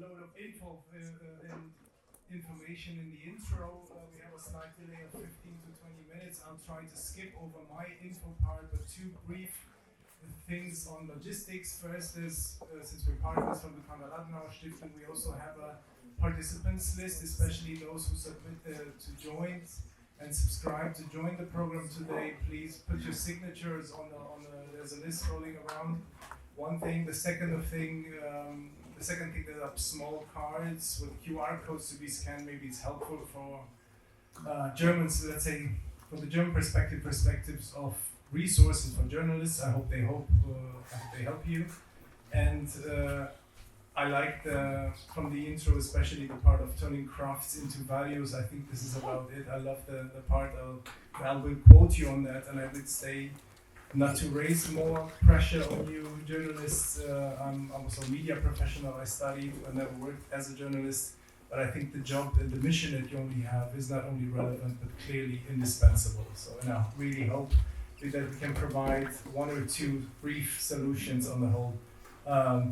load of info and information in the intro. We have a slight delay of 15 to 20 minutes. I'll try to skip over my info part, but two brief things on logistics. First is, since we're partners from the Konrad-Adenauer Stiftung, we also have a participants list, especially those who submit to join and subscribe to join the program today. Please put your signatures on there's a list rolling around. One thing, the second thing that are small cards with QR codes to be scanned. Maybe it's helpful for Germans, let's say, from the German perspectives of resources for journalists. I hope they help you. And I like from the intro, especially the part of turning crafts into values. I think this is about it. I love the part I will quote you on that, and I would say, not to raise more pressure on you journalists. I'm also a media professional. I studied, I never worked as a journalist, but I think the job and the mission that you only have is not only relevant, but clearly indispensable. So I really hope that we can provide one or two brief solutions on the whole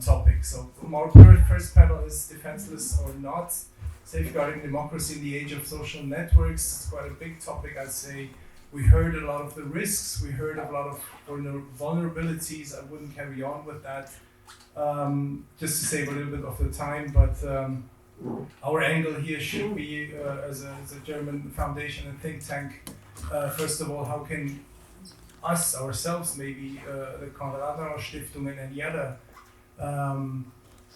topic. So our first panel is Defenceless or Not, Safeguarding Democracy in the Age of Social Networks. It's quite a big topic, I'd say. We heard a lot of the risks, we heard a lot of vulnerabilities. I wouldn't carry on with that, just to save a little bit of the time, but our angle here should be, as a German foundation and think tank, first of all, how can ourselves, maybe the Konrad-Adenauer Stiftung and any other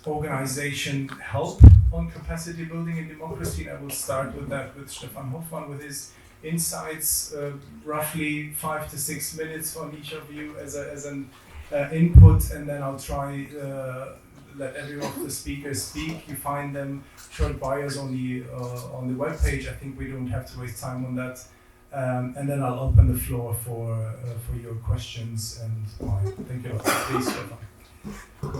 organization help on capacity building in democracy. And I will start with that with Stefan Hoffmann with his insights, roughly 5 to 6 minutes from each of you as an input, and then I'll try let every of the speakers speak. You find them short bios on the webpage. I think we don't have to waste time on that, and then I'll open the floor for your questions and mine. Thank you. Please, Stefan.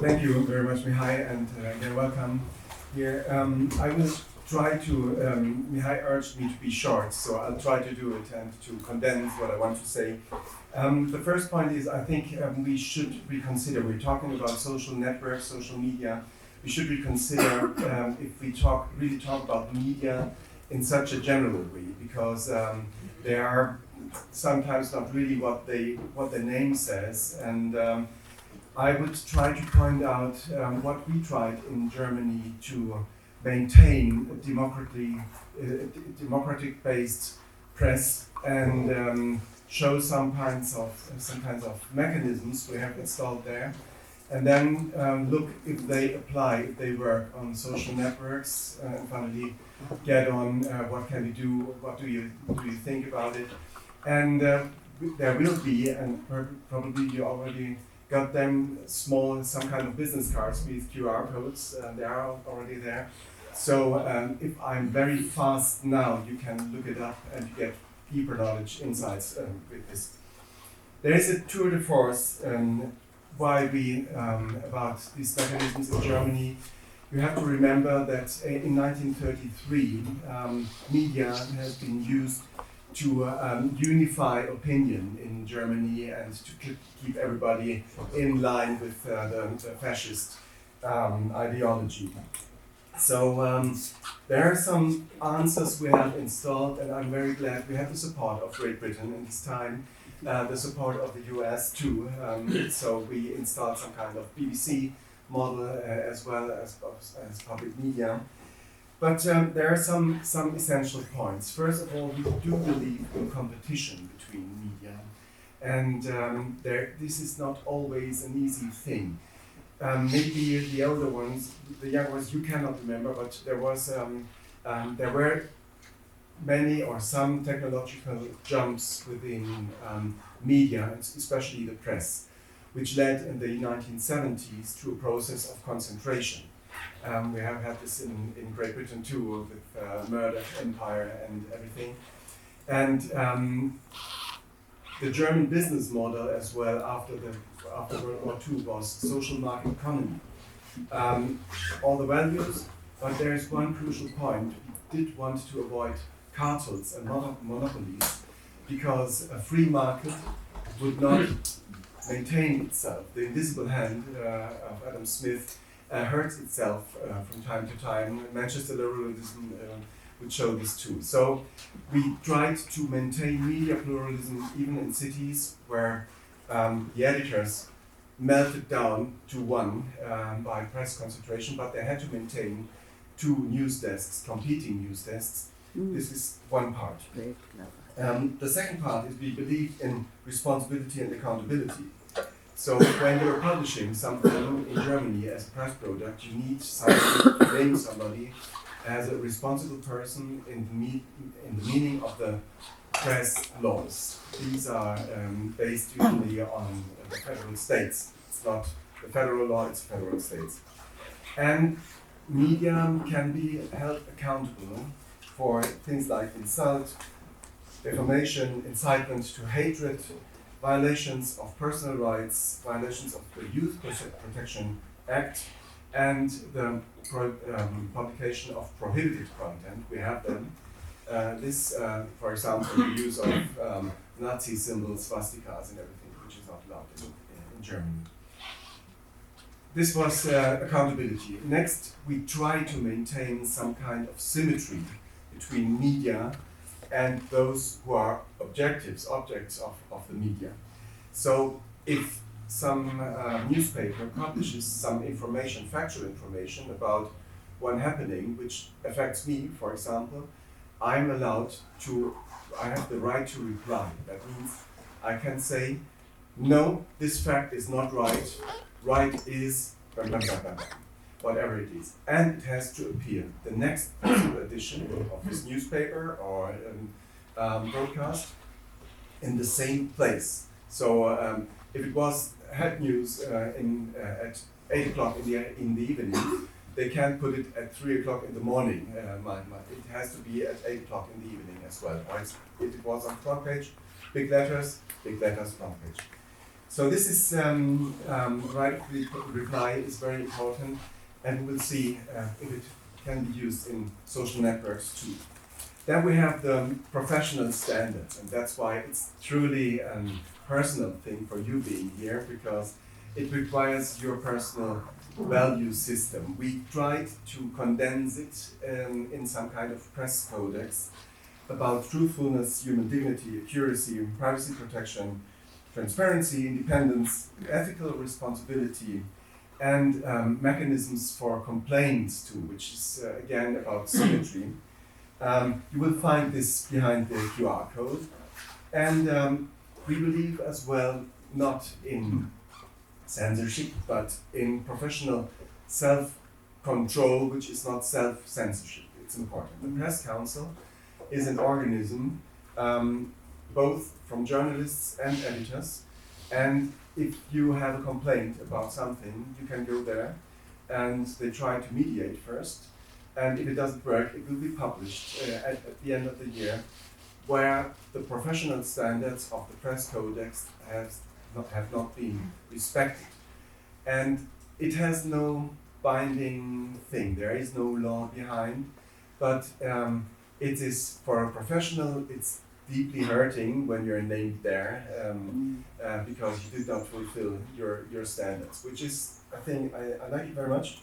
Thank you very much, Mihai, and again, welcome here. I will try to, Mihai urged me to be short, so I'll try to do it and to condense what I want to say. The first point is, I think we should reconsider, we're talking about social networks, social media, we should reconsider if we really talk about media in such a general way, because they are sometimes not really what the name says, and I would try to point out what we tried in Germany to maintain a democratic-based press and show some kinds of mechanisms we have installed there, and then look if they apply, if they work on social networks, and finally get on what can we do, what do you think about it, and there will be, and probably you already got them, some kind of business cards with QR codes, they are already there. So if I'm very fast now, you can look it up and you get deeper knowledge, insights with this. There is a tour de force why we, about these mechanisms in Germany. You have to remember that in 1933, media has been used to unify opinion in Germany and to keep everybody in line with the fascist ideology. So there are some answers we have installed, and I'm very glad we have the support of Great Britain in this time, the support of the US too. So we installed some kind of BBC model as well as public media. But there are some essential points. First of all, we do believe in competition between media, and this is not always an easy thing. Maybe the older ones, the young ones, you cannot remember, but there were many or some technological jumps within media, especially the press, which led in the 1970s to a process of concentration. We have had this in Great Britain too, with murder, empire, and everything. And the German business model as well after World War II was social market economy. All the values, but there is one crucial point. We did want to avoid cartels and monopolies, because a free market would not maintain itself. The invisible hand of Adam Smith hurts itself from time to time. Manchester liberalism would show this too. So we tried to maintain media pluralism even in cities where the editors melted down to one by press concentration, but they had to maintain two news desks, competing news desks. This is one part. Very clever. The second part is we believe in responsibility and accountability. So when you're publishing something in Germany as a press product, you need to name somebody as a responsible person in the meaning of the press laws. These are based usually on the federal states. It's not the federal law, it's federal states. And media can be held accountable for things like insult, defamation, incitement to hatred, violations of personal rights, violations of the Youth Protection Act, and the publication of prohibited content. We have them. For example, the use of Nazi symbols, swastikas, and everything, which is not allowed in Germany. This was accountability. Next, we try to maintain some kind of symmetry between media and those who are objects of the media. So if some newspaper publishes some information, factual information about one happening which affects me, for example, I have the right to reply. That means I can say, no, this fact is not right, right is blah, blah, blah, blah, whatever it is. And it has to appear the next edition of this newspaper or broadcast in the same place. So if it had news at 8 o'clock in the evening, they can't put it at 3 o'clock in the morning. It has to be at 8 o'clock in the evening as well. Right? If it was on front page, big letters, front page. So this is right reply is very important, and we will see if it can be used in social networks too. Then we have the professional standards, and that's why it's truly a personal thing for you being here, because it requires your personal value system. We tried to condense it in some kind of press codex about truthfulness, human dignity, accuracy, privacy protection, transparency, independence, ethical responsibility, and mechanisms for complaints too, which is again about symmetry. You will find this behind the QR code. And we believe as well not in censorship, but in professional self-control, which is not self-censorship. It's important. The Press Council is an organism both from journalists and editors, and if you have a complaint about something, you can go there, and they try to mediate first, and if it doesn't work, it will be published at the end of the year, where the professional standards of the press codex have not been respected. And it has no binding thing, there is no law behind, but it is, for a professional, it's deeply hurting when you're named there because you did not fulfill your standards, which is, I think, I like it very much.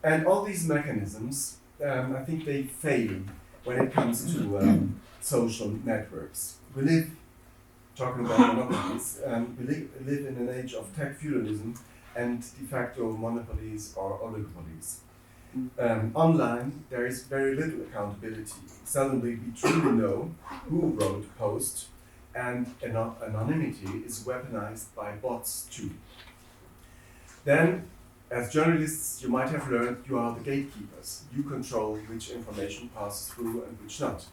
And all these mechanisms, I think they fail when it comes to social networks. We live, talking about monopolies, we live in an age of tech feudalism and de facto monopolies or oligopolies. Online, there is very little accountability. Suddenly, we truly know who wrote a post, and anonymity is weaponized by bots too. Then, as journalists, you might have learned you are the gatekeepers. You control which information passes through and which not.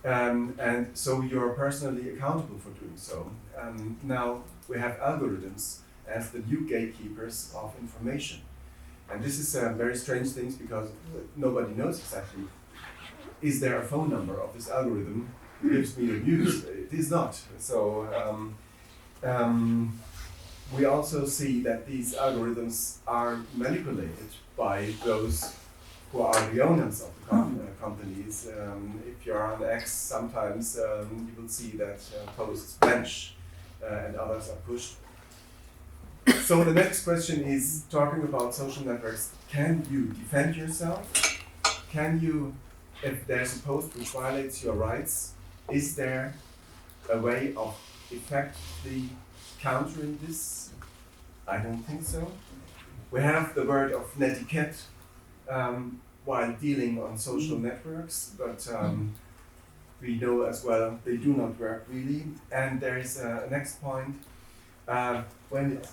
And so you're personally accountable for doing so. Now, we have algorithms as the new gatekeepers of information. And this is a very strange thing because nobody knows exactly, is there a phone number of this algorithm that gives me the news? It is not. So we also see that these algorithms are manipulated by those who are the owners of the companies. If you're on X, sometimes you will see that posts vanish and others are pushed. So the next question is talking about social networks. Can you defend yourself? Can you, if there's a post which violates your rights, is there a way of effectively countering this? I don't think so. We have the word of netiquette while dealing on social networks, but we know as well they do not work really. And there is a next point. When it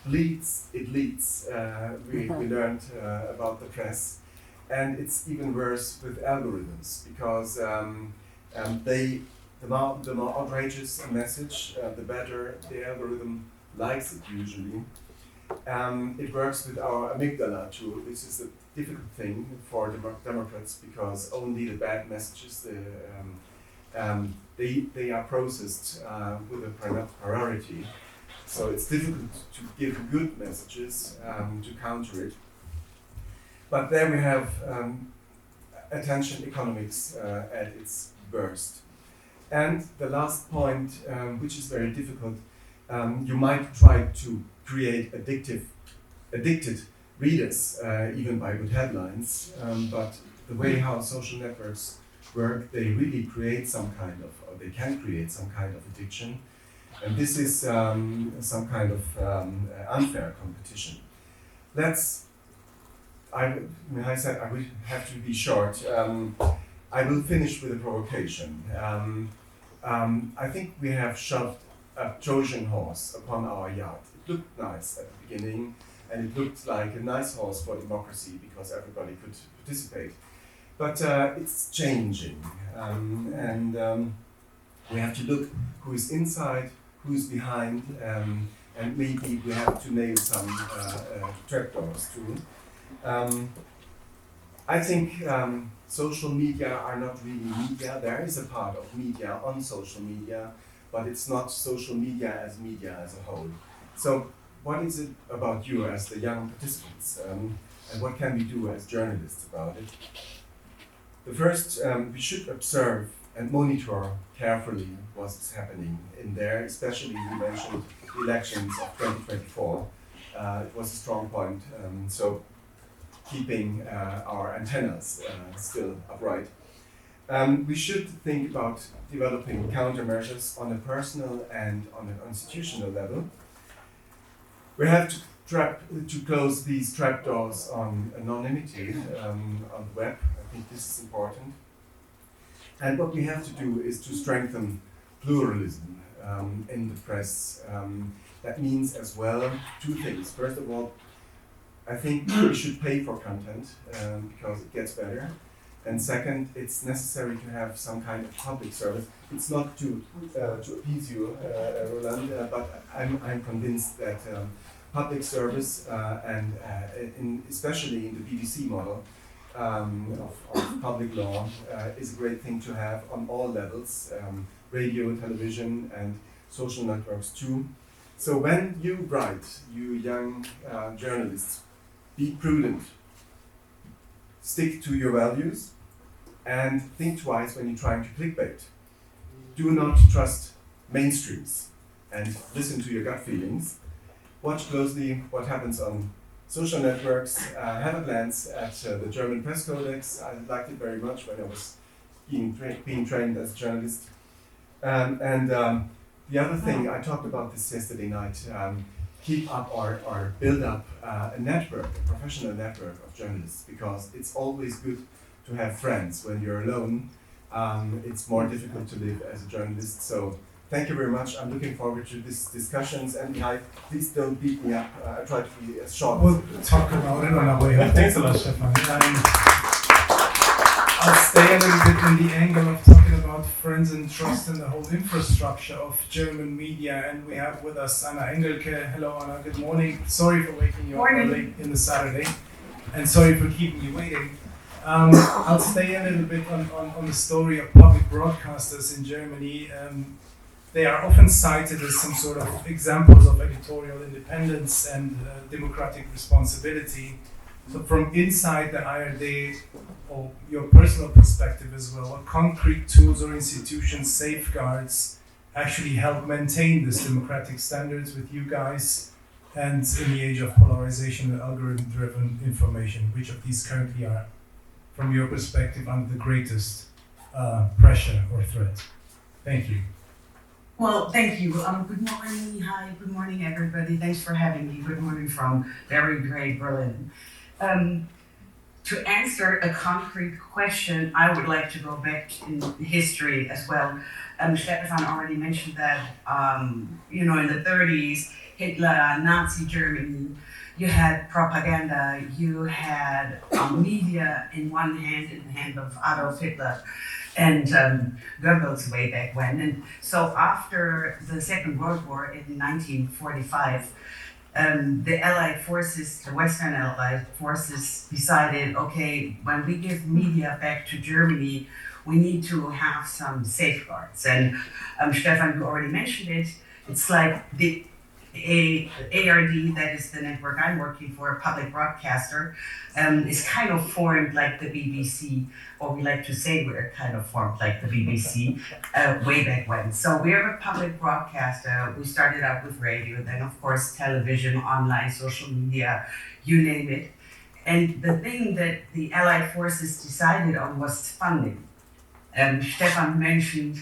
leads, it leads. We learned about the press. And it's even worse with algorithms because the more outrageous a message, the better the algorithm likes it usually. It works with our amygdala too. This is a difficult thing for Democrats because only the bad messages they are processed with a priority. So it's difficult to give good messages to counter it. But there we have attention economics at its worst. And the last point, which is very difficult, you might try to create addicted readers, even by good headlines, but the way how social networks work, they really create some kind of, or they can create some kind of addiction. And this is some kind of unfair competition. I said I will have to be short. I will finish with a provocation. I think we have shoved a Trojan horse upon our yard. It looked nice at the beginning, and it looked like a nice horse for democracy because everybody could participate. But it's changing, and we have to look who is inside, who is behind, and maybe we have to nail some trapdoors too. I think social media are not really media. There is a part of media on social media, but it's not social media as a whole. So what is it about you as the young participants, and what can we do as journalists about it? The first, we should observe and monitor carefully what's happening in there, especially you mentioned the elections of 2024. It was a strong point. So keeping our antennas still upright. We should think about developing countermeasures on a personal and on an institutional level. We have to close these trapdoors on anonymity on the web. I think this is important. And what we have to do is to strengthen pluralism in the press. That means as well two things. First of all, I think we should pay for content because it gets better. And second, it's necessary to have some kind of public service. It's not to appease you, Roland, but I'm convinced that public service and especially in the BBC model of public law is a great thing to have on all levels, radio, television, and social networks too. So when you write, you young journalists, be prudent, stick to your values, and think twice when you're trying to clickbait. Do not trust mainstreams and listen to your gut feelings. Watch closely what happens on social networks. Have a glance at the German press codex. I liked it very much when I was being trained as a journalist. The other thing, I talked about this yesterday night, keep up or build up a network, a professional network of journalists, because it's always good to have friends. When you're alone, it's more difficult to live as a journalist. So thank you very much. I'm looking forward to these discussions, and please don't beat me up. I try to be as short. We'll talk about it on our way home. Thanks a lot, Stefan. I'll stay a little bit in the angle of talking about friends and trust in the whole infrastructure of German media. And we have with us Anna Engelke. Hello, Anna. Good morning. Sorry for waking you up early in the Saturday, and sorry for keeping you waiting. I'll stay a little bit on the story of public broadcasters in Germany. They are often cited as some sort of examples of editorial independence and democratic responsibility. So from inside the ARD, or your personal perspective as well, what concrete tools or institutions, safeguards, actually help maintain this democratic standards with you guys And in the age of polarization and algorithm-driven information, which of these currently are, from your perspective, under the greatest pressure or threat? Thank you. Well, thank you. Good morning. Hi, good morning, everybody. Thanks for having me. Good morning from very great Berlin. To answer a concrete question, I would like to go back in history as well. Stefan already mentioned that, in the 30s, Hitler, Nazi Germany, you had propaganda, you had media in one hand, in the hand of Adolf Hitler and Goebbels way back when. And so after the Second World War in 1945, the Allied forces, the Western Allied forces decided, okay, when we give media back to Germany, we need to have some safeguards. And Stefan, you already mentioned it. It's like the ARD, that is the network I'm working for, a public broadcaster, is kind of formed like the BBC, or we like to say we're kind of formed like the BBC way back when. So we're a public broadcaster. We started out with radio, then of course television, online, social media, you name it. And the thing that the Allied forces decided on was funding. Stefan mentioned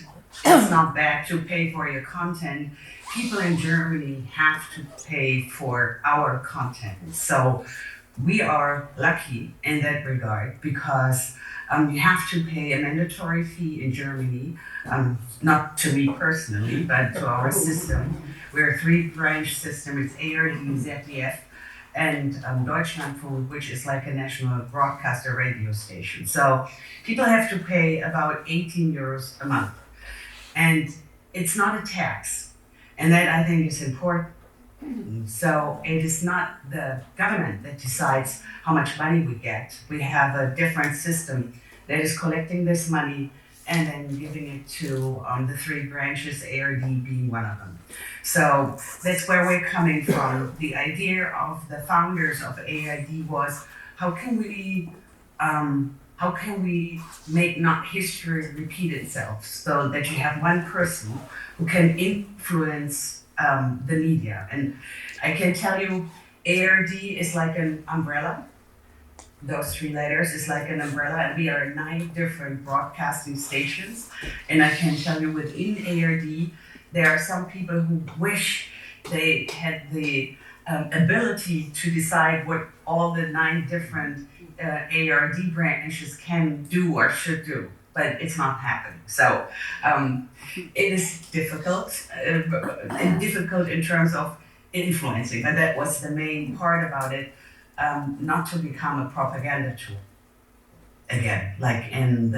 it's not bad to pay for your content. People in Germany have to pay for our content. So we are lucky in that regard because you have to pay a mandatory fee in Germany, not to me personally, but to our system. We're a three-branch system. It's ARD, ZDF, and Deutschlandfunk, which is like a national broadcaster radio station. So people have to pay about 18 euros a month. And it's not a tax. And that I think is important. So it is not the government that decides how much money we get. We have a different system that is collecting this money and then giving it to the three branches, ARD being one of them. So that's where we're coming from. The idea of the founders of ARD was, how can we make not history repeat itself, so that you have one person who can influence the media. And I can tell you, ARD is like an umbrella. Those three letters is like an umbrella, and we are 9 different broadcasting stations. And I can tell you, within ARD, there are some people who wish they had the ability to decide what all the 9 different ARD branches can do or should do, but it's not happening. So it is difficult, and difficult in terms of influencing, but that was the main part about it, not to become a propaganda tool again, like in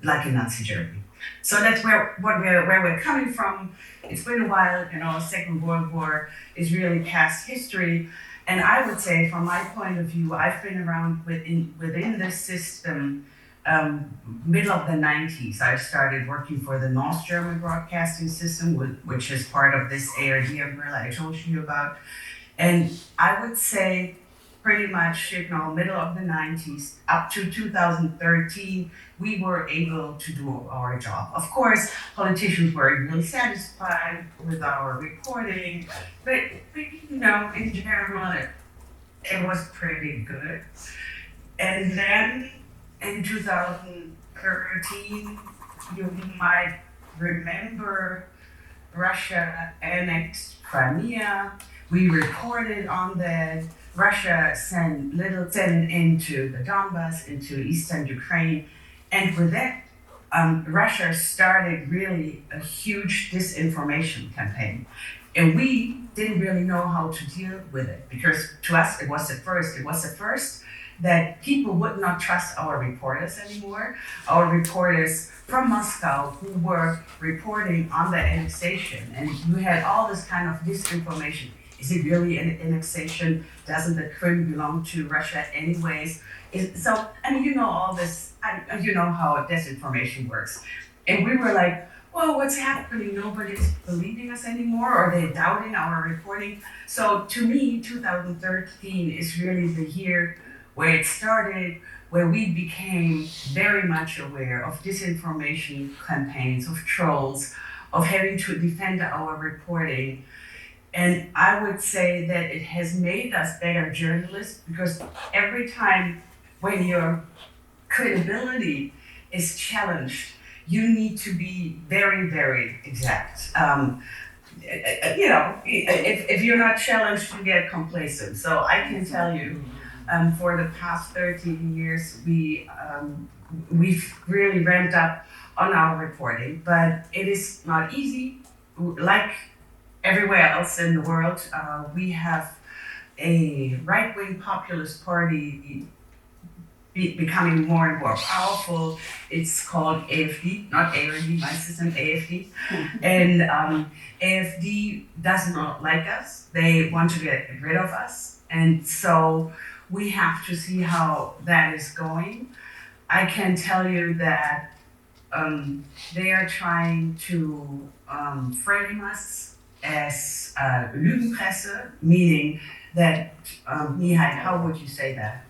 Nazi Germany. So that's where we're coming from. It's been a while, Second World War is really past history. And I would say, from my point of view, I've been around within this system middle of the 90s. I started working for the North German broadcasting system, which is part of this ARD umbrella I told you about. And I would say pretty much, middle of the 90s up to 2013, we were able to do our job. Of course, politicians weren't really satisfied with our reporting, but in general, it was pretty good. And then in 2013, you might remember Russia annexed Crimea. We reported on that. Russia sent into the Donbass, into eastern Ukraine. And with that, Russia started really a huge disinformation campaign. And we didn't really know how to deal with it, because to us it was the first. It was the first that people would not trust our reporters anymore. Our reporters from Moscow who were reporting on the annexation. And you had all this kind of disinformation. Is it really an annexation? Doesn't the Crimea belong to Russia anyways? All this, you know how disinformation works. And we were like, well, what's happening? Nobody's believing us anymore, or they're doubting our reporting. So to me, 2013 is really the year where it started, where we became very much aware of disinformation campaigns, of trolls, of having to defend our reporting. And I would say that it has made us better journalists because every time when your credibility is challenged, you need to be very, very exact. If you're not challenged, you get complacent. So I can tell you, for the past 13 years, we've really ramped up on our reporting, but it is not easy. Like everywhere else in the world, we have a right-wing populist party becoming more and more powerful. It's called AFD, not ARD, my system, AFD. And AFD does not like us. They want to get rid of us. And so we have to see how that is going. I can tell you that they are trying to frame us as Lügenpresse, meaning that, Mihai, how would you say that?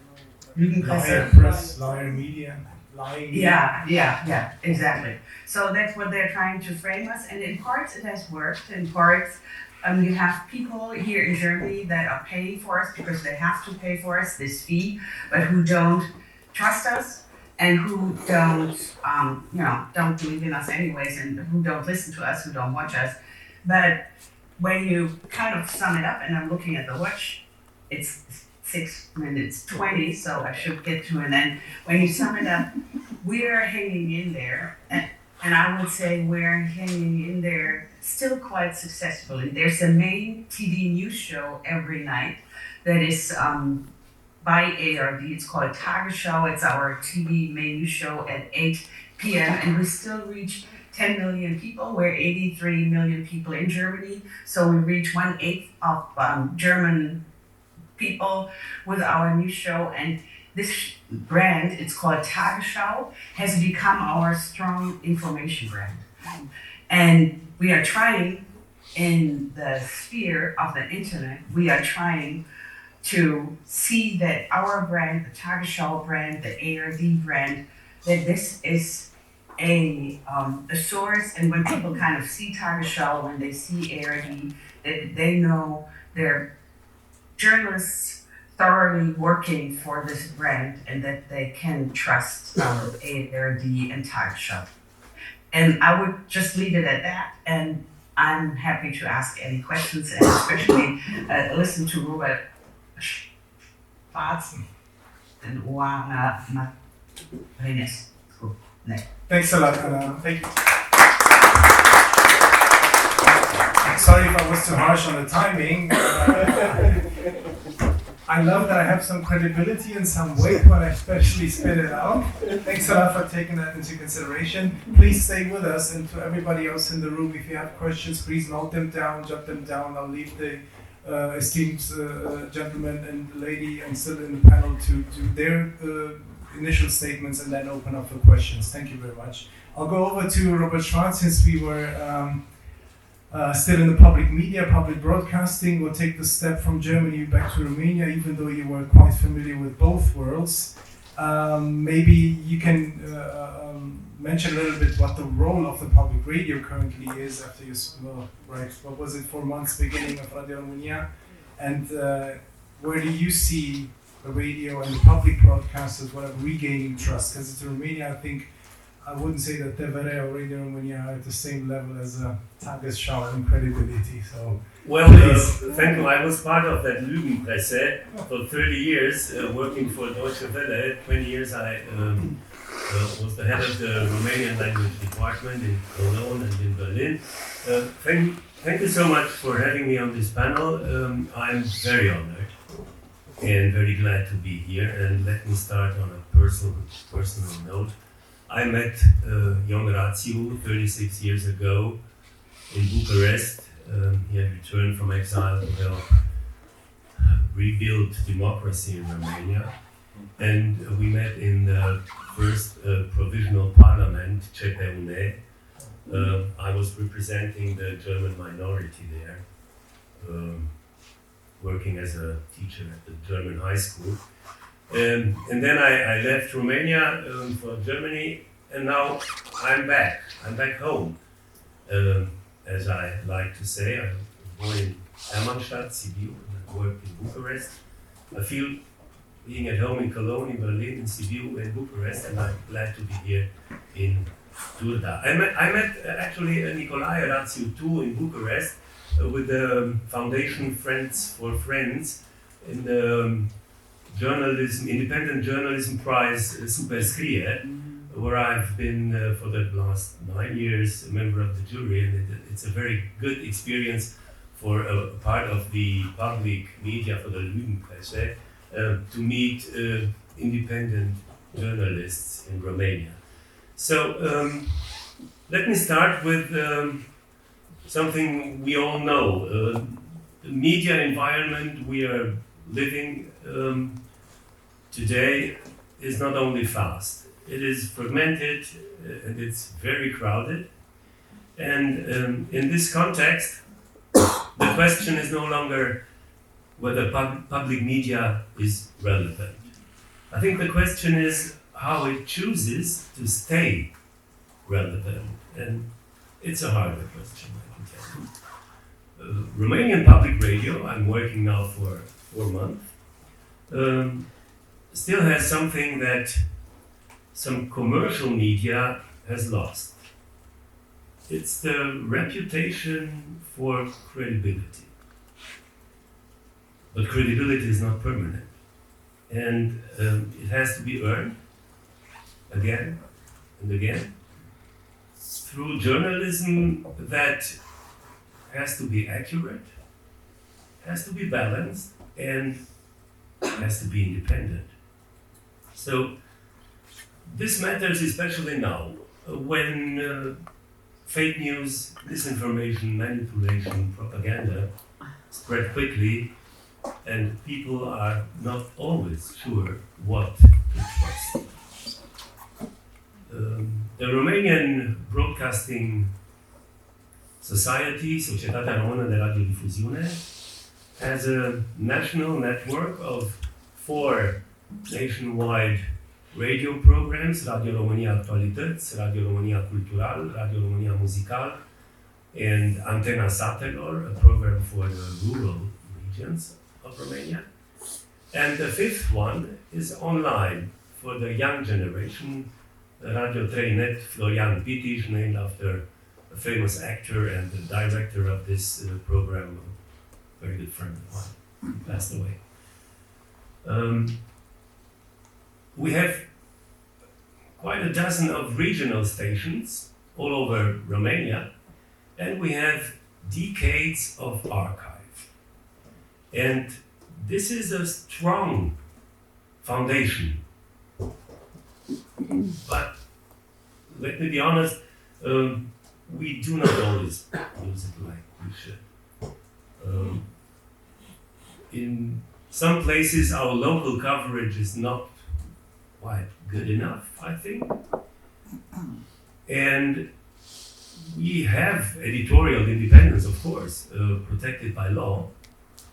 Liar press, liar media, lying. Yeah, exactly. So that's what they're trying to frame us, and in parts it has worked. In parts, you have people here in Germany that are paying for us because they have to pay for us this fee, but who don't trust us and who don't believe in us anyways, and who don't listen to us, who don't watch us. But when you kind of sum it up, and I'm looking at the watch, it's 6 minutes 20, so I should get to an end. When you sum it up, we're hanging in there, and I would say we're hanging in there still quite successfully. There's a main TV news show every night that is by ARD. It's called Tagesschau. It's our TV main news show at 8 p.m. and we still reach 10 million people. We're 83 million people in Germany, so we reach 1/8 of German people with our news show, and this brand, it's called Tagesschau, has become our strong information brand. And we are trying, in the sphere of the internet, we are trying to see that our brand, the Tagesschau brand, the ARD brand, that this is a source, and when people kind of see Tagesschau, when they see ARD, that they know they're journalists thoroughly working for this brand and that they can trust ARD and Tagesschau. And I would just leave it at that. And I'm happy to ask any questions and especially listen to Robert Schwarz and Oana Renes. Cool. Thanks a lot, Anna. Thank you. Sorry if I was too harsh on the timing. I love that I have some credibility and some weight when I especially spit it out. Thanks a lot for taking that into consideration. Please stay with us, and to everybody else in the room, if you have questions, please note them down, jot them down. I'll leave the esteemed gentleman and lady and still in the panel to their initial statements and then open up for questions. Thank you very much. I'll go over to Robert Schwarz since we were still in the public media, public broadcasting. We'll take the step from Germany back to Romania, even though you were quite familiar with both worlds. Maybe you can mention a little bit what the role of the public radio currently is after you, what was it, 4 months beginning of Radio Romania? And where do you see the radio and the public broadcasters regaining trust? Because in Romania, I think, I wouldn't say that TVR or Radio Romania are at the same level as Tagesschau in credibility. So, well, thank you. I was part of that Lügenpresse for 30 years, working for Deutsche Welle. 20 years I was the head of the Romanian language department in Cologne and in Berlin. Thank you so much for having me on this panel. I'm very honored and very glad to be here. And let me start on a personal note. I met young Rațiu 36 years ago in Bucharest. He had returned from exile to help rebuild democracy in Romania. And we met in the first provisional parliament, CPUN. I was representing the German minority there, working as a teacher at the German high school. And then I left Romania for Germany, and now I'm back. I'm back home. As I like to say, I was born in Hermannstadt, Sibiu, and I worked in Bucharest. I feel being at home in Cologne, in Berlin, in Sibiu, in Bucharest, and I'm glad to be here in Turda. I met actually Nicolae Rațiu too in Bucharest with the foundation Friends for Friends in the Independent Journalism Prize Superscrie, where I've been for the last 9 years a member of the jury, and it's a very good experience for a part of the public media, for the Lügenpresse, to meet independent journalists in Romania. So let me start with something we all know. The media environment we are living today is not only fast, it is fragmented and it's very crowded. And in this context, the question is no longer whether public media is relevant. I think the question is how it chooses to stay relevant. And it's a harder question, I can tell you. Romanian public radio, I'm working now for 4 months, still has something that some commercial media has lost. It's the reputation for credibility. But credibility is not permanent. And it has to be earned again and again through journalism that has to be accurate, has to be balanced, and has to be independent. So this matters especially now when fake news, disinformation, manipulation, propaganda spread quickly, and people are not always sure what to trust. The Romanian Broadcasting Society, Societatea Română de Radiodifuziune, has a national network of 4 nationwide radio programs: Radio România Actualități, Radio România Cultural, Radio România Muzical, and Antena Satelor, a program for the rural regions of Romania. And the 5th one is online for the young generation, Radio 3net, Florian Pitiș, named after a famous actor and the director of this program, a very good friend of mine, who passed away. We have quite a dozen of regional stations all over Romania, and we have decades of archive. And this is a strong foundation. But let me be honest, we do not always use it like we should. In some places, our local coverage is not quite good enough, I think. And we have editorial independence, of course, protected by law,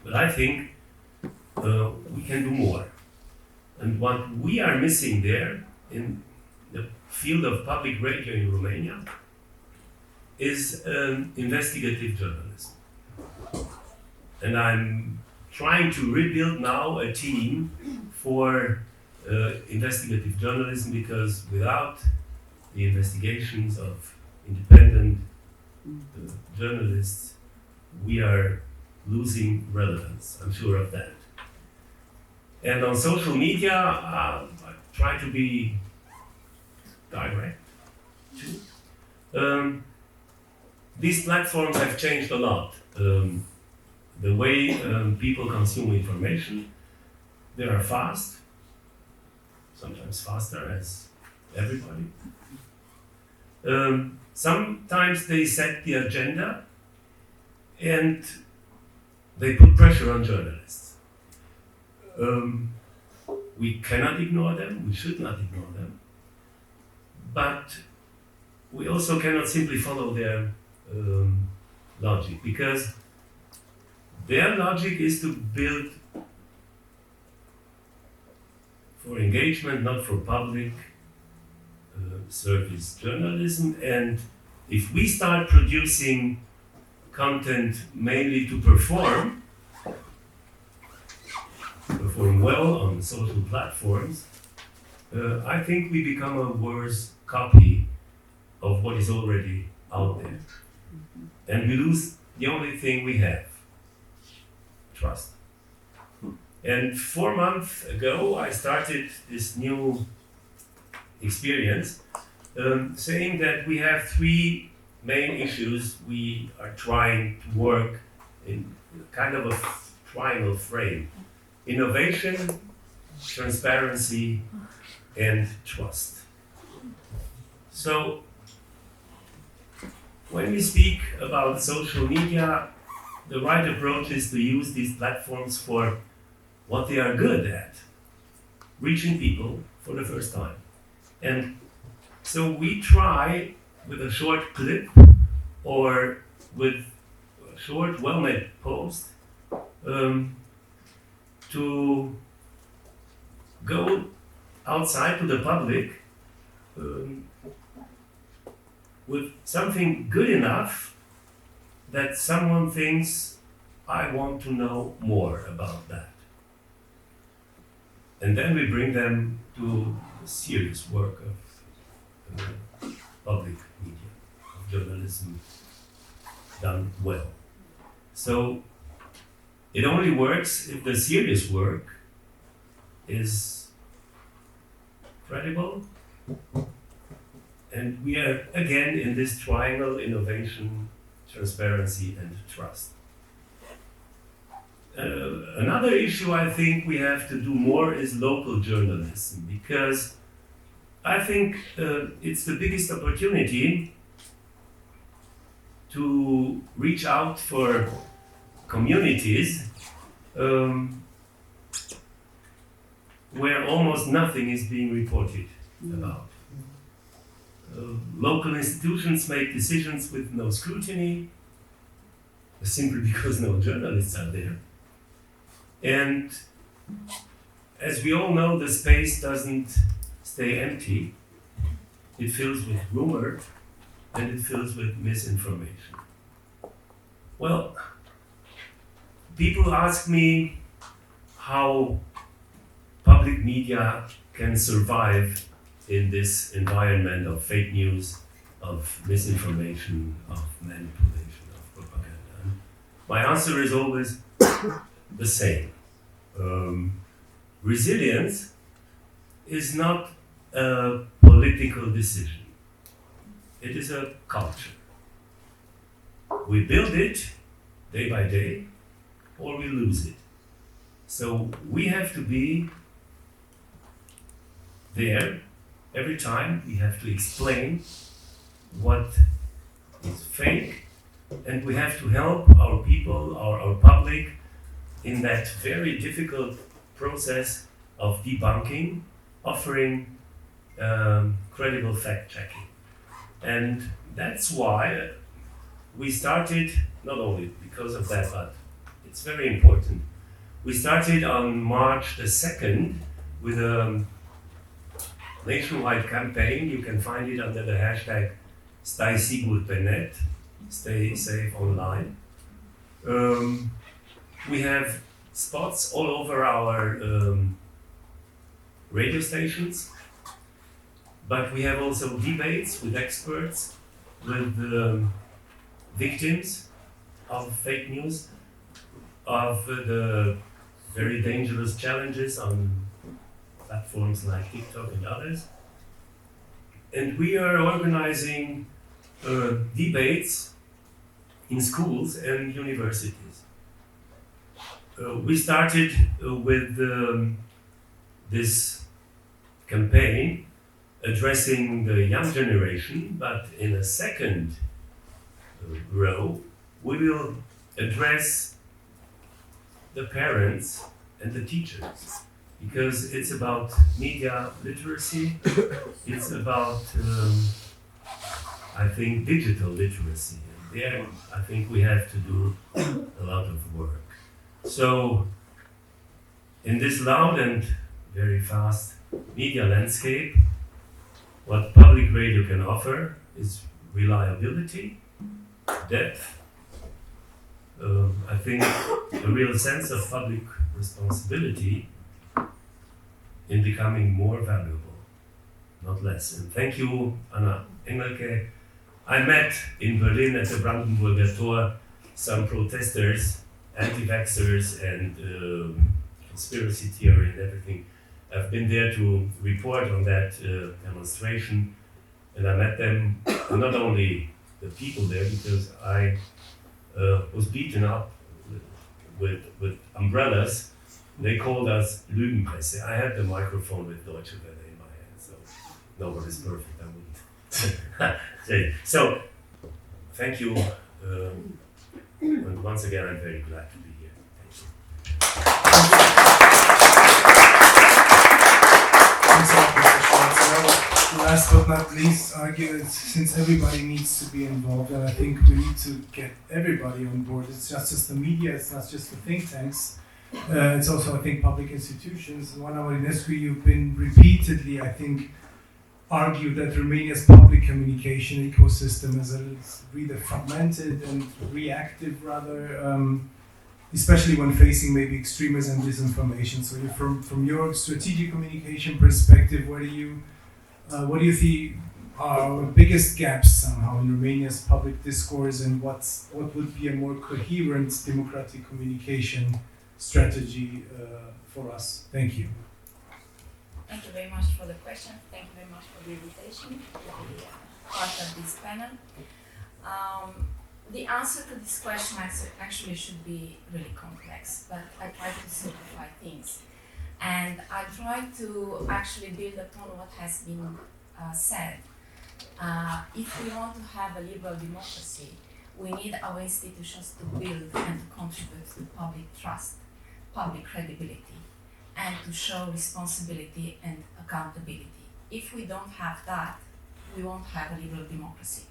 but I think we can do more. And what we are missing there in the field of public radio in Romania is investigative journalism. And I'm trying to rebuild now a team for investigative journalism, because without the investigations of independent journalists, we are losing relevance. I'm sure of that. And on social media, I try to be direct too. These platforms have changed a lot. The way people consume information, they are fast, sometimes faster as everybody. Sometimes they set the agenda and they put pressure on journalists. We cannot ignore them, we should not ignore them, but we also cannot simply follow their logic, because their logic is to build for engagement, not for public service journalism. And if we start producing content mainly to perform well on social platforms, I think we become a worse copy of what is already out there. And we lose the only thing we have, trust. And 4 months ago, I started this new experience, saying that we have 3 main issues we are trying to work in kind of a triangle frame: innovation, transparency, and trust. So, when we speak about social media, the right approach is to use these platforms for what they are good at, reaching people for the first time. And so we try with a short clip or with a short, well-made post to go outside to the public with something good enough that someone thinks, I want to know more about that. And then we bring them to the serious work of public media, of journalism done well. So it only works if the serious work is credible. And we are again in this triangle: innovation, transparency, and trust. Another issue I think we have to do more is local journalism, because I think it's the biggest opportunity to reach out for communities where almost nothing is being reported about. Local institutions make decisions with no scrutiny, simply because no journalists are there. And as we all know, the space doesn't stay empty. It fills with rumor and it fills with misinformation. Well, people ask me how public media can survive in this environment of fake news, of misinformation, of manipulation, of propaganda. And my answer is always the same. Resilience is not a political decision. It is a culture. We build it day by day, or we lose it. So we have to be there every time. We have to explain what is fake, and we have to help our people, our public, in that very difficult process of debunking, offering credible fact-checking. And that's why we started, not only because of that, but it's very important. We started on March the 2nd with a nationwide campaign. You can find it under the hashtag StaySigurPenet, Stay Safe Online. We have spots all over our radio stations, but we have also debates with experts, with victims of fake news, of the very dangerous challenges on platforms like TikTok and others. And we are organizing debates in schools and universities. We started with this campaign addressing the young generation, but in a second row, we will address the parents and the teachers, because it's about media literacy, it's about, I think, digital literacy. And there, I think we have to do a lot of work. So, in this loud and very fast media landscape, what public radio can offer is reliability, depth, I think a real sense of public responsibility in becoming more valuable, not less. And thank you, Anna Engelke. I met in Berlin at the Brandenburger Tor some protesters, anti-vaxxers and conspiracy theory and everything. I've been there to report on that demonstration, and I met them, not only the people there, because I was beaten up with umbrellas. They called us Lügenpresse. I had the microphone with Deutsche Welle in my hand, so nobody's perfect, I wouldn't say. So, thank you, and once again, I'm very glad to be here. Thank you. Last but not least, argue that since everybody needs to be involved, and I think we need to get everybody on board. It's not just the media, it's not just the think tanks. It's also, I think, public institutions. And Oana Marinescu, you've been repeatedly, I think, argued that Romania's public communication ecosystem is really fragmented and reactive, rather, especially when facing maybe extremism and disinformation. So, from your strategic communication perspective, what do you think are our biggest gaps somehow in Romania's public discourse, and what would be a more coherent democratic communication strategy for us? Thank you. Thank you very much for the question. Thank you very much for the invitation to be part of this panel. The answer to this question actually should be really complex, but I try to simplify things. And I try to actually build upon what has been said. If we want to have a liberal democracy, we need our institutions to build and to contribute to public trust, public credibility, and to show responsibility and accountability. If we don't have that, we won't have a liberal democracy.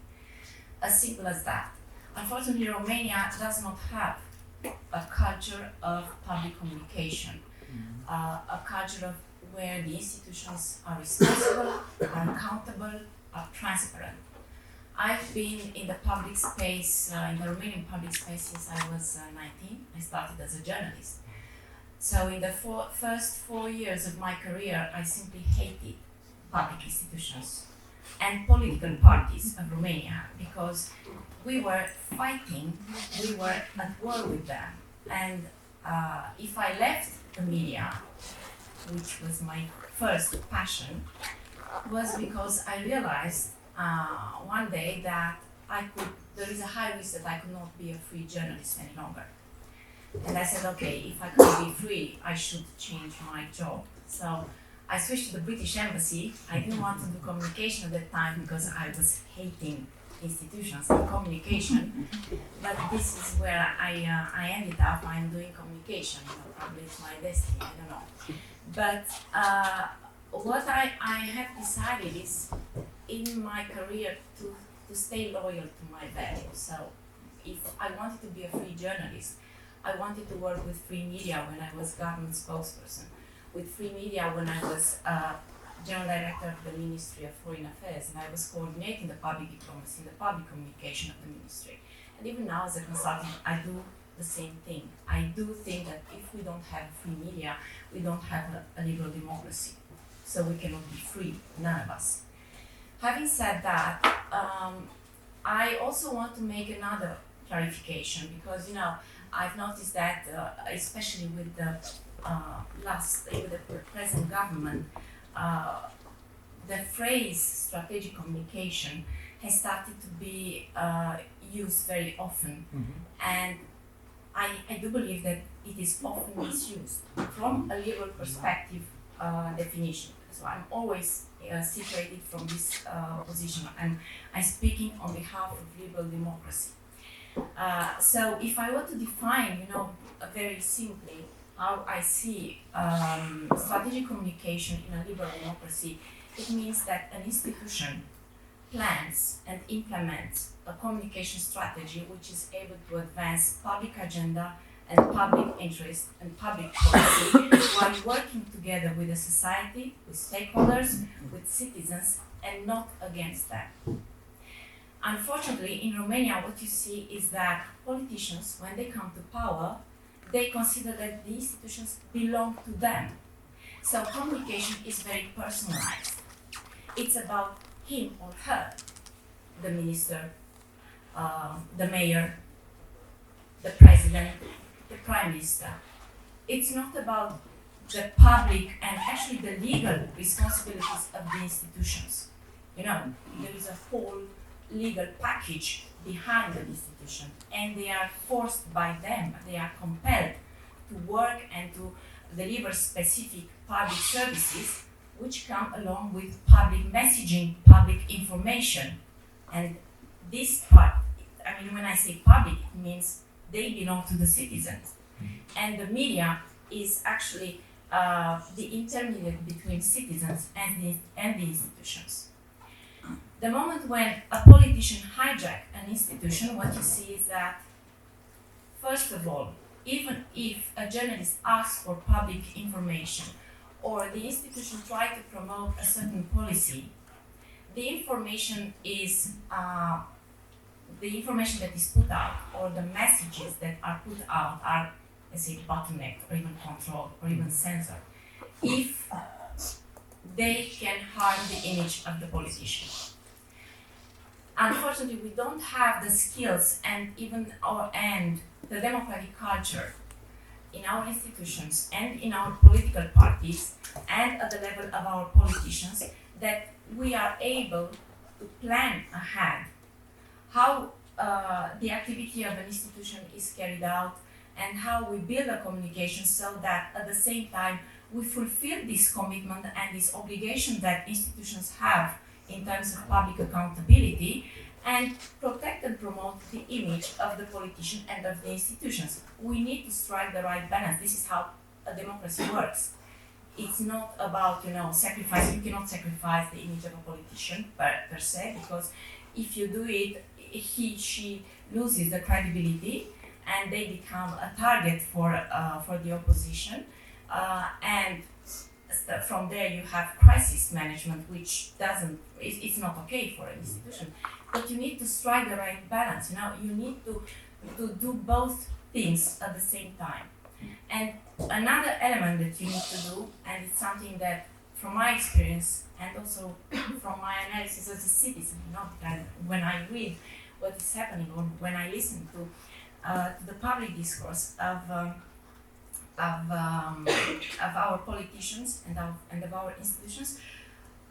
As simple as that. Unfortunately, Romania does not have a culture of public communication. A culture of where the institutions are responsible, are accountable, are transparent. I've been in the public space, in the Romanian public space since I was 19. I started as a journalist. So in the first 4 years of my career, I simply hated public institutions and political parties of Romania because we were fighting, we were at war with them. And if I left the media, which was my first passion, was because I realized one day that there is a high risk that I could not be a free journalist any longer. And I said, okay, if I could be free, I should change my job. So I switched to the British Embassy. I didn't want to do communication at that time because I was hating institutions and communication. But this is where I ended up. I'm doing communication. Probably it's my destiny, I don't know. But what I have decided is in my career to stay loyal to my values. So if I wanted to be a free journalist, I wanted to work with free media when I was government spokesperson, with free media when I was General Director of the Ministry of Foreign Affairs, and I was coordinating the public diplomacy and the public communication of the ministry. And even now as a consultant, I do the same thing. I do think that if we don't have free media, we don't have a liberal democracy. So we cannot be free, none of us. Having said that, I also want to make another clarification because, I've noticed that, especially with the present government, the phrase strategic communication has started to be used very often. Mm-hmm. And I do believe that it is often misused from a liberal perspective definition. So I'm always situated from this position. I'm speaking on behalf of liberal democracy. So if I were to define, very simply how I see strategic communication in a liberal democracy, it means that an institution plans and implements a communication strategy which is able to advance public agenda and public interest and public policy while working together with the society, with stakeholders, with citizens, and not against them. Unfortunately, in Romania, what you see is that politicians, when they come to power, they consider that the institutions belong to them. So communication is very personalized. It's about him or her, the minister, the mayor, the president, the prime minister. It's not about the public and actually the legal responsibilities of the institutions. You know, there is a whole legal package behind the institution, and they are forced by them, they are compelled to work and to deliver specific public services which come along with public messaging, public information. And this part, I mean, when I say public, it means they belong to the citizens. And the media is actually the intermediate between citizens and the institutions. The moment when a politician hijacks an institution, what you see is that, first of all, even if a journalist asks for public information or the institution tries to promote a certain policy, the information that is put out or the messages that are put out are, let's say, bottlenecked or even controlled or even censored if they can harm the image of the politician. Unfortunately, we don't have the skills and the democratic culture in our institutions and in our political parties and at the level of our politicians that we are able to plan ahead how the activity of an institution is carried out and how we build a communication so that at the same time we fulfill this commitment and this obligation that institutions have in terms of public accountability and protect and promote the image of the politician and of the institutions. We need to strike the right balance. This is how a democracy works. It's not about, sacrifice. You cannot sacrifice the image of a politician per se, because if you do it, she loses the credibility and they become a target for the opposition. And from there you have crisis management, which it's not okay for an institution. But you need to strike the right balance. You need to do both things at the same time. And another element that you need to do, and it's something that, from my experience and also from my analysis as a citizen, and when I read what is happening or when I listen to the public discourse of our politicians and of our institutions,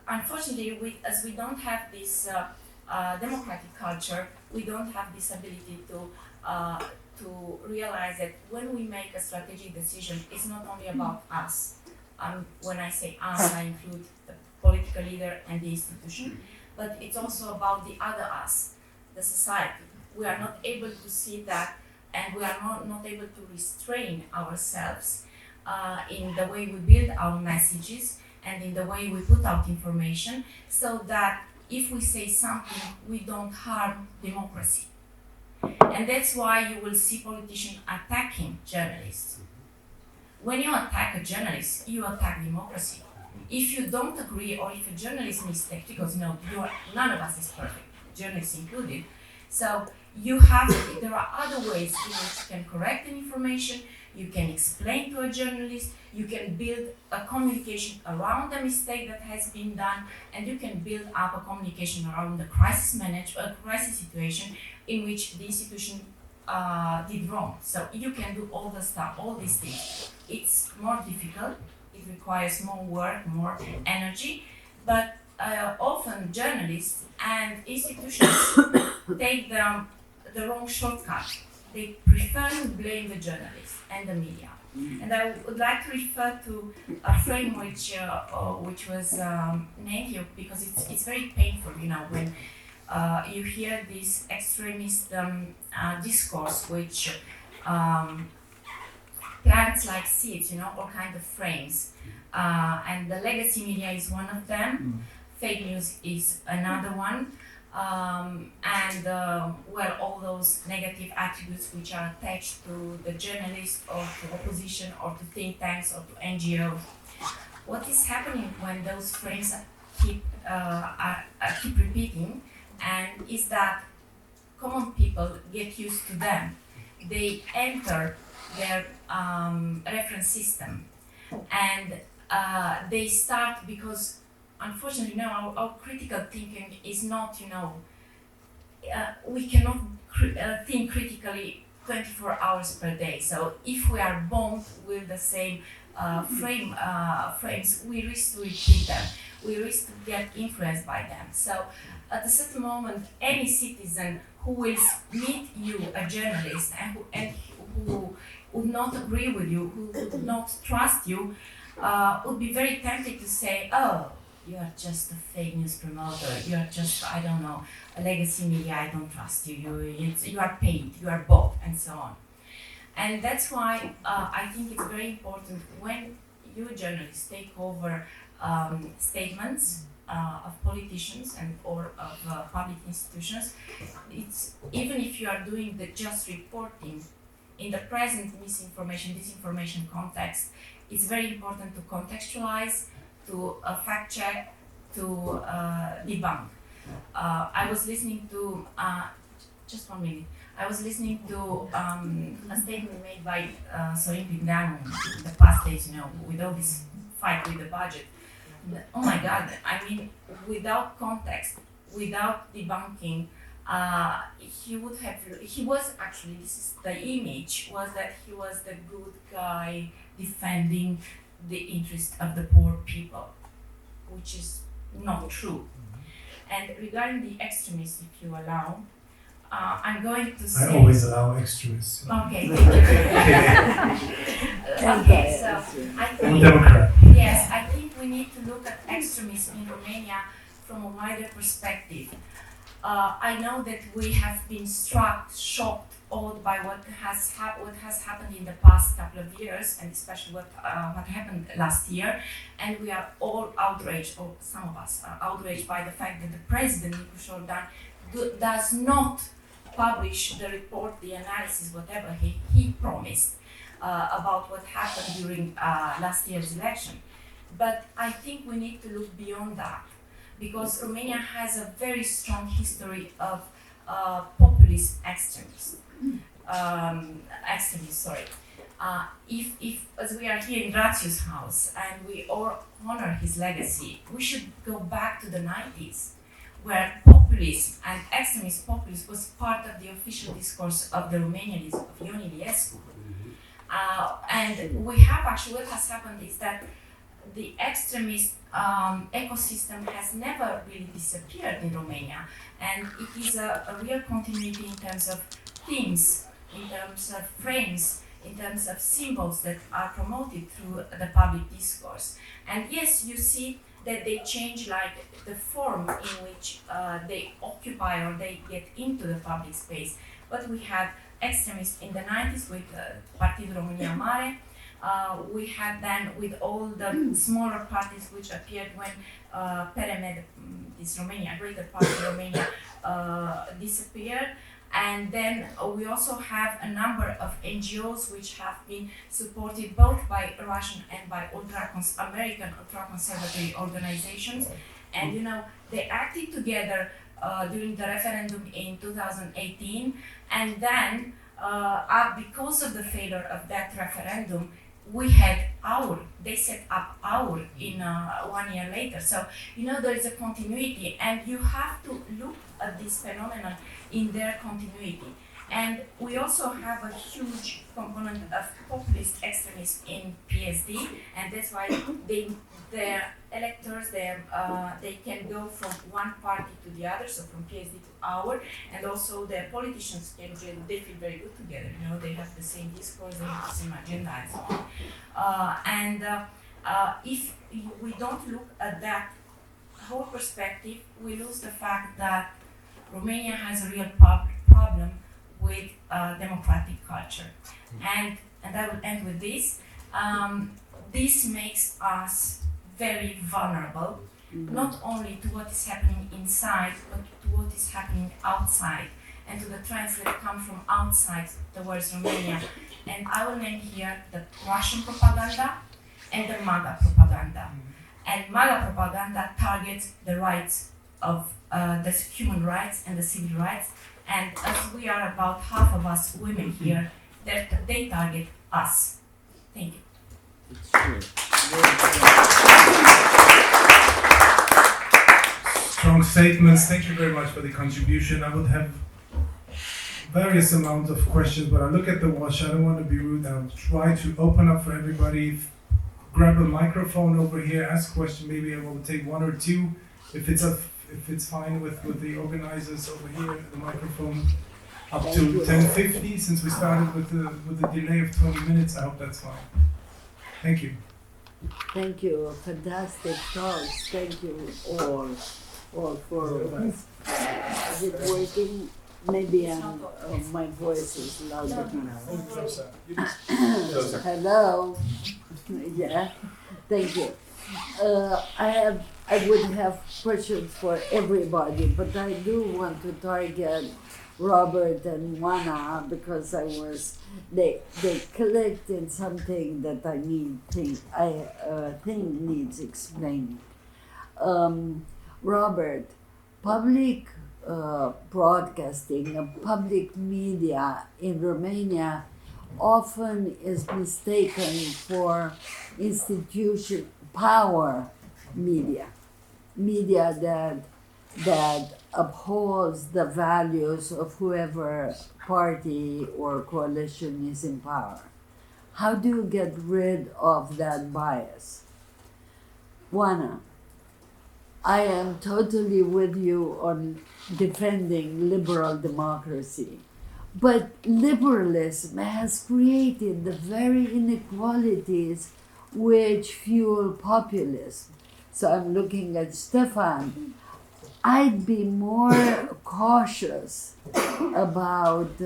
unfortunately, as we don't have this democratic culture, we don't have this ability to realize that when we make a strategic decision, it's not only about us. When I say us, I include the political leader and the institution, but it's also about the other us, the society. We are not able to see that, and we are not able to restrain ourselves in the way we build our messages and in the way we put out information, so that if we say something, we don't harm democracy. And that's why you will see politicians attacking journalists. When you attack a journalist, you attack democracy. If you don't agree, or if a journalist mistakes, because none of us is perfect, journalists included, so there are other ways in which you can correct an information, you can explain to a journalist, you can build a communication around the mistake that has been done, and you can build up a communication around the crisis situation in which the institution did wrong. So you can do all these things. It's more difficult, it requires more work, more energy, but often journalists and institutions take the wrong shortcut. They prefer to blame the journalists and the media. And I would like to refer to a frame which was named here, because it's very painful, when you hear this extremist discourse which plants like seeds, all kinds of frames. And the legacy media is one of them. Fake news is another one. All those negative attributes which are attached to the journalist or to opposition or to think tanks or to NGOs. What is happening when those frames keep repeating? and is that common people get used to them. They enter their reference system, and they start, because unfortunately now our critical thinking is not, we cannot think critically 24 hours per day. So if we are bombed with the same frames, we risk to repeat them. We risk to get influenced by them. So at a certain moment, any citizen who will meet you, a journalist, and who would not agree with you, who would not trust you, would be very tempted to say, oh, you are just a fake news promoter, you are just, I don't know, a legacy media, I don't trust you, you are paid, you are bought, and so on. And that's why I think it's very important when you journalists take over statements of politicians and or of public institutions. It's even if you are doing the just reporting in the present misinformation, disinformation context, it's very important to contextualize, to fact check, to debunk. I was listening to just 1 minute. I was listening to a statement made by Sorin Pindanu in the past days, with all this fight with the budget. Oh my God, I mean, without context, without debunking, he was actually, this is the image, was that he was the good guy defending the interest of the poor people, which is not true. And regarding the extremists, if you allow, I'm going to say... I always allow extremists. Okay, thank you. Okay, so I I'm a think... Democrat. Yes, I think we need to look at extremism in Romania from a wider perspective. I know that we have been shocked, awed by what has happened in the past couple of years, and especially what happened last year, and we are all outraged, or some of us are outraged by the fact that the president, Nicu Șordan, does not publish the report, the analysis, whatever he promised about what happened during last year's election. But I think we need to look beyond that, because Romania has a very strong history of populist extremists. If as we are here in Rațiu's house and we all honor his legacy, we should go back to the 90s, where populism and extremist populism was part of the official discourse of the Romanianism of Ion Iliescu. And we have actually, what has happened is that the extremist ecosystem has never really disappeared in Romania, and it is a real continuity in terms of themes, in terms of frames, in terms of symbols that are promoted through the public discourse. And yes, you see that they change like the form in which they occupy or they get into the public space. But we had extremists in the 90s with Partidul România Mare. We had then with all the smaller parties which appeared when PRM, this Romania, Greater Party Romania, disappeared. And then we also have a number of NGOs which have been supported both by Russian and by American ultra-conservative organizations. And they acted together during the referendum in 2018, and then because of the failure of that referendum, they set up our in 1 year later. So, there is a continuity, and you have to look at this phenomenon in their continuity. And we also have a huge component of populist extremism in PSD, and that's why their electors, they can go from one party to the other, so from PSD to our, and also their politicians they feel very good together. They have the same discourse, they have the same agenda, and so on. If we don't look at that whole perspective, we lose the fact that Romania has a real problem with democratic culture. And I will end with this. This makes us very vulnerable, not only to what is happening inside, but to what is happening outside, and to the trends that come from outside towards Romania. And I will name here the Russian propaganda and the MAGA propaganda. And MAGA propaganda targets the rights of the human rights and the civil rights. And as we are about half of us women here, they target us. Thank you. It's true. Strong statements. Thank you very much for the contribution. I would have various amounts of questions, but I look at the watch. I don't want to be rude. I'll try to open up for everybody. Grab a microphone over here. Ask a question. Maybe I will take one or two. If it's fine with the organizers over here, the microphone up to 10:50. Since we started with the delay of 20 minutes, I hope that's fine. Thank you. Thank you. Fantastic talks. Thank you all four of us. Is it working? Maybe my voice is louder now. Hello. Yeah. Thank you. I would have questions for everybody, but I do want to target Robert and Juana because they clicked in something that I think needs explaining. Robert, public broadcasting, public media in Romania often is mistaken for institution power media that upholds the values of whoever party or coalition is in power. How do you get rid of that bias? Juana, I am totally with you on defending liberal democracy, but liberalism has created the very inequalities which fuel populism. So I'm looking at Stefan. I'd be more cautious about,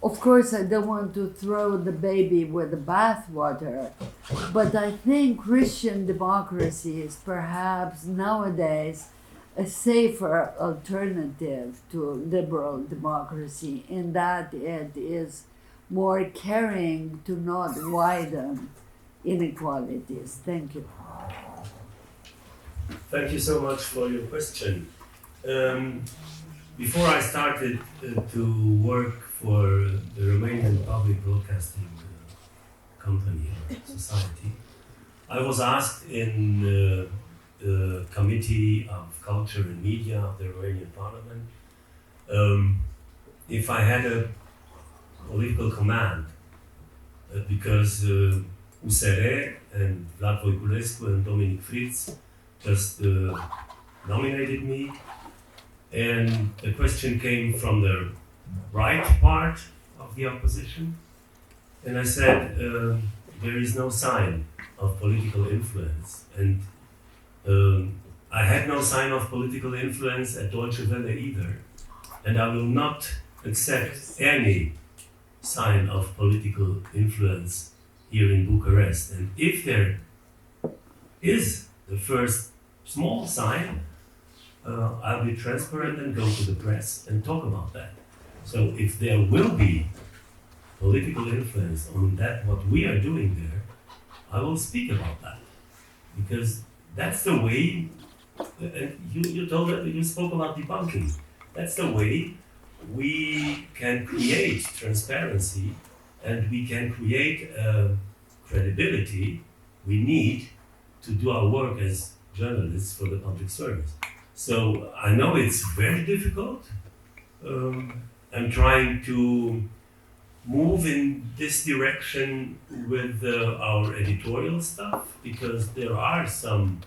of course I don't want to throw the baby with the bathwater, but I think Christian democracy is perhaps nowadays a safer alternative to liberal democracy in that it is more caring to not widen inequalities. Thank you. Thank you so much for your question. Before I started to work for the Romanian Public Broadcasting Company or Society, I was asked in the Committee of Culture and Media of the Romanian Parliament if I had a political command because USR and Vlad Voiculescu and Dominic Fritz just nominated me, and the question came from the right part of the opposition, and I said there is no sign of political influence, and I had no sign of political influence at Deutsche Welle either, and I will not accept any sign of political influence here in Bucharest. And if there is the first small sign, I'll be transparent and go to the press and talk about that. So if there will be political influence on that, what we are doing there, I will speak about that. Because that's the way, and you spoke about debunking. That's the way we can create transparency and we can create credibility we need to do our work as journalists for the public service. So I know it's very difficult. I'm trying to move in this direction with our editorial stuff because there are some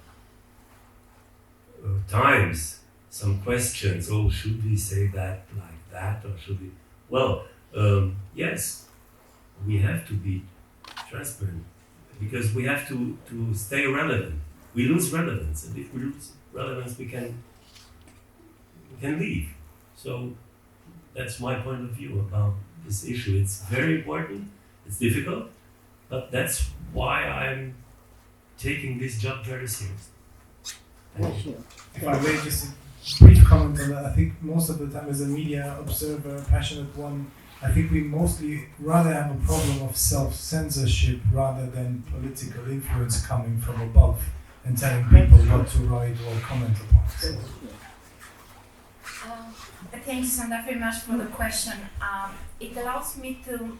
times, some questions, oh, should we say that like that or should we? Well, yes, we have to be transparent because we have to stay relevant. We lose relevance, and if we lose relevance, we can leave. So that's my point of view about this issue. It's very important, it's difficult, but that's why I'm taking this job very seriously. Thank you. If I may just a brief comment on that, I think most of the time as a media observer, passionate one, I think we mostly rather have a problem of self-censorship rather than political influence coming from above. and telling people what to write or comment upon. So. Thank you, Sandra, very much for the question. It allows me to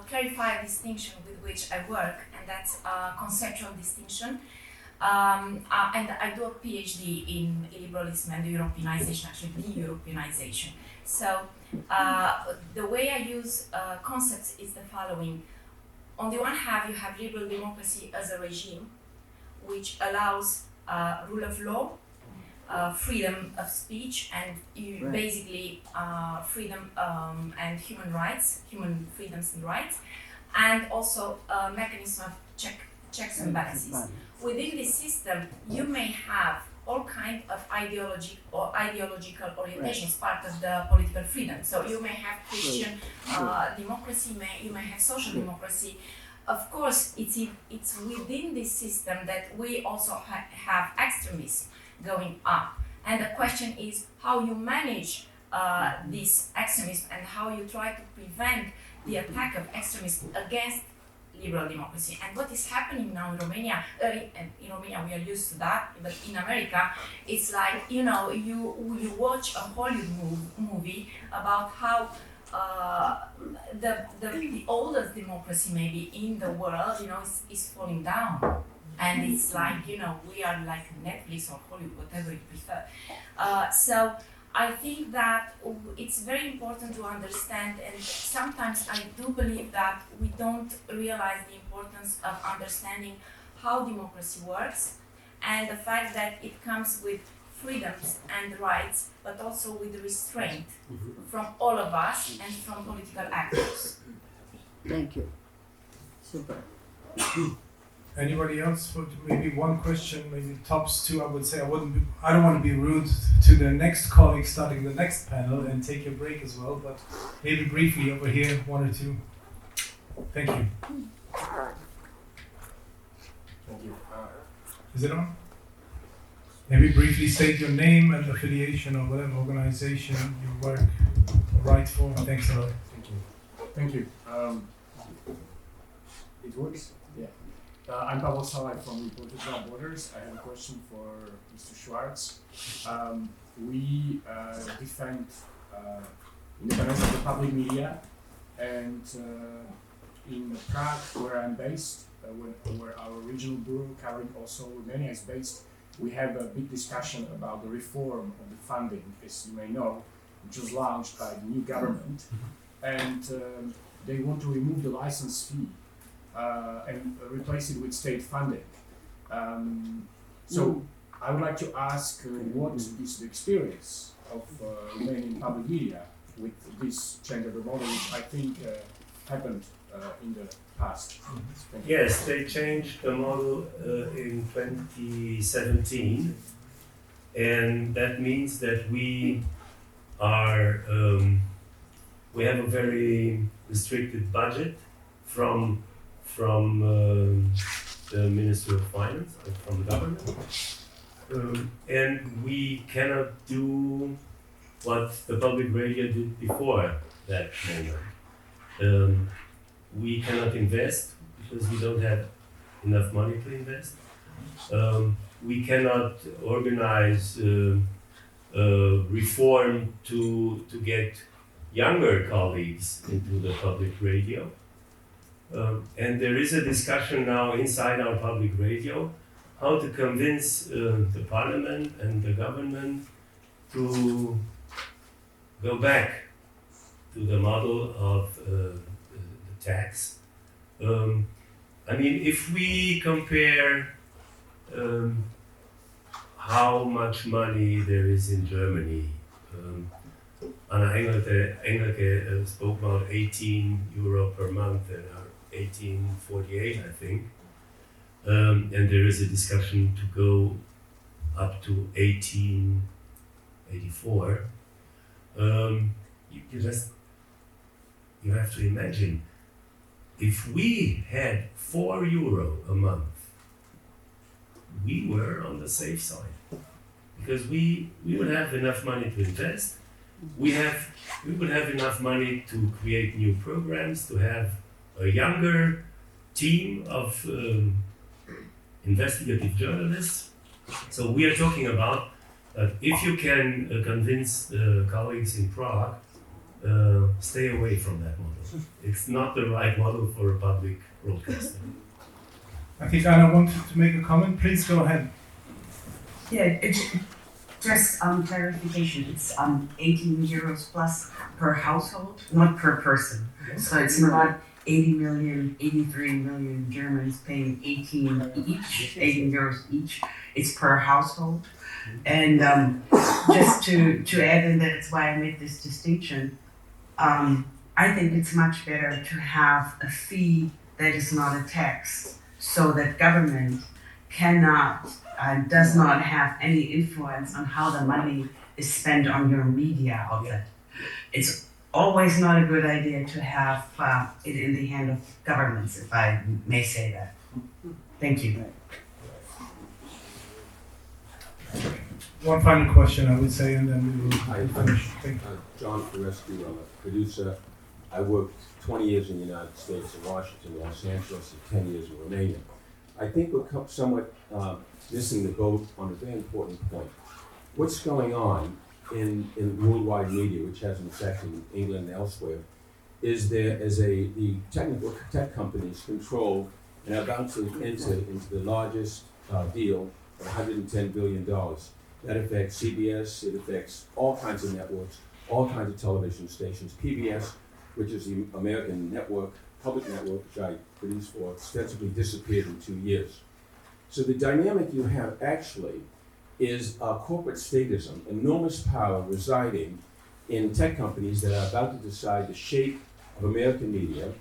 clarify a distinction with which I work, and that's a conceptual distinction. And I do a PhD in illiberalism and Europeanization, actually the Europeanization. So the way I use concepts is the following. On the one hand, you have liberal democracy as a regime, which allows rule of law, freedom of speech, and basically freedom and human rights, human freedoms and rights, and also a mechanism of checks and balances. Within this system, you may have all kinds of ideological orientation as part of the political freedom. So you may have Christian democracy, you may have social democracy. Of course, it's within this system that we also have extremism going up. And the question is how you manage this extremism and how you try to prevent the attack of extremism against liberal democracy. And what is happening now in Romania, in Romania we are used to that, but in America, it's like, you watch a Hollywood movie about how the oldest democracy maybe in the world, is falling down. And it's like, we are like Netflix or Hollywood, whatever you prefer. So I think that it's very important to understand, and sometimes I do believe that we don't realize the importance of understanding how democracy works and the fact that it comes with freedoms and rights, but also with restraint from all of us and from political actors. Thank you. Super. Anybody else? For maybe one question, maybe tops two. I would say I don't want to be rude to the next colleague starting the next panel and take a break as well, but maybe briefly over here, one or two. Thank you. Thank you. Is it on? Maybe briefly state your name and affiliation or whatever organization you work or write for. Thanks a lot. Thank you. It works? Yeah. I'm Pavel Salai from Reporters Without Borders. I have a question for Mr. Schwartz. We defend independence of the public media, and in Prague, where I'm based, where our regional bureau covering also Romania is based, we have a big discussion about the reform of the funding, as you may know, which was launched by the new government, and they want to remove the license fee and replace it with state funding. So I would like to ask what is the experience of Romanian public media with this change of the model, which I think happened in the past. Yes, they changed the model in 2017, and that means that we have a very restricted budget from the Ministry of Finance, from the government, and we cannot do what the public radio did before that moment. We cannot invest because we don't have enough money to invest. We cannot organize reform to get younger colleagues into the public radio. And there is a discussion now inside our public radio how to convince the parliament and the government to go back to the model of the tax. I mean, if we compare how much money there is in Germany, Anna Engelke spoke about 18 euro per month and 1848, I think. And there is a discussion to go up to 1884. You have to imagine, if we had 4 euro a month, we were on the safe side, because we would have enough money to invest. We would have enough money to create new programs, to have a younger team of investigative journalists. So we are talking about if you can convince colleagues in Prague, stay away from that model. It's not the right model for a public broadcaster. I think Anna wanted to make a comment. Please go ahead. Yeah, it's just clarification. It's 18 euros plus per household, not per person. So it's not 80 million, 83 million Germans paying 18 euros each. It's per household. And just to add in that, it's why I made this distinction. I think it's much better to have a fee that is not a tax, so that government cannot, does not have any influence on how the money is spent on your media outlet. It's always not a good idea to have it in the hand of governments, if I may say that. Thank you. One final question, I would say, and then we will finish. Thank you. John Forescu, I'm a producer. I worked 20 years in the United States, in Washington, Los Angeles, and 10 years in Romania. I think we're somewhat missing the boat on a very important point. What's going on in worldwide media, which has an effect in England and elsewhere, is the technical tech companies control and are about to enter into the largest deal of $110 billion. That affects CBS, it affects all kinds of networks, all kinds of television stations. PBS, which is the American network, public network, which I produced for, ostensibly disappeared in 2 years. So the dynamic you have actually is corporate statism, enormous power residing in tech companies that are about to decide the shape of American media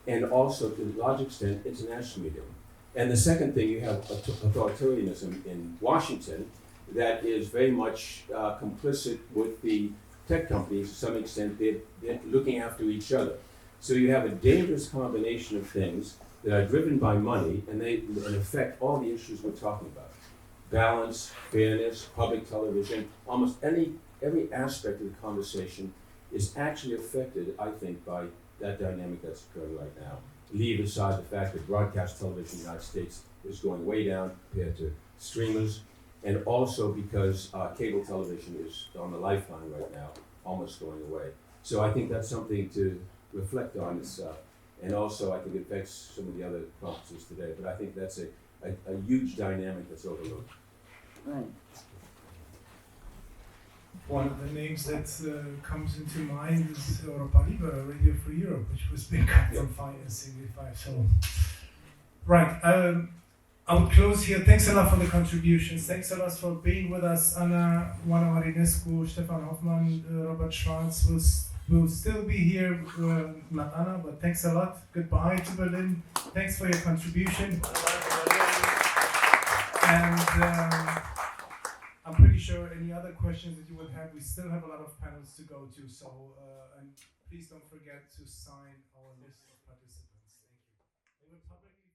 and also, to a large extent, international media. And the second thing, you have authoritarianism in Washington that is very much complicit with the tech companies. To some extent, they're looking after each other. So you have a dangerous combination of things that are driven by money, and they affect all the issues we're talking about. Balance, fairness, public television, almost every aspect of the conversation is actually affected, I think, by that dynamic that's occurring right now. Leave aside the fact that broadcast television in the United States is going way down compared to streamers, and also because cable television is on the lifeline right now, almost going away. So I think that's something to reflect on, and also I think it affects some of the other conferences today, but I think that's a huge dynamic that's overlooked. Right. One of the names that comes into mind is Europa Libre, Radio Free Europe, which was being cut from financing if I so. Right, I would close here. Thanks a lot for the contributions. Thanks a lot for being with us. Anna, Juana Marinescu, Stefan Hoffmann, Robert Schwarz will still be here, not Anna, but thanks a lot. Goodbye to Berlin. Thanks for your contribution. And I'm pretty sure any other questions that you would have, we still have a lot of panels to go to. So, and please don't forget to sign our list of participants. Thank you.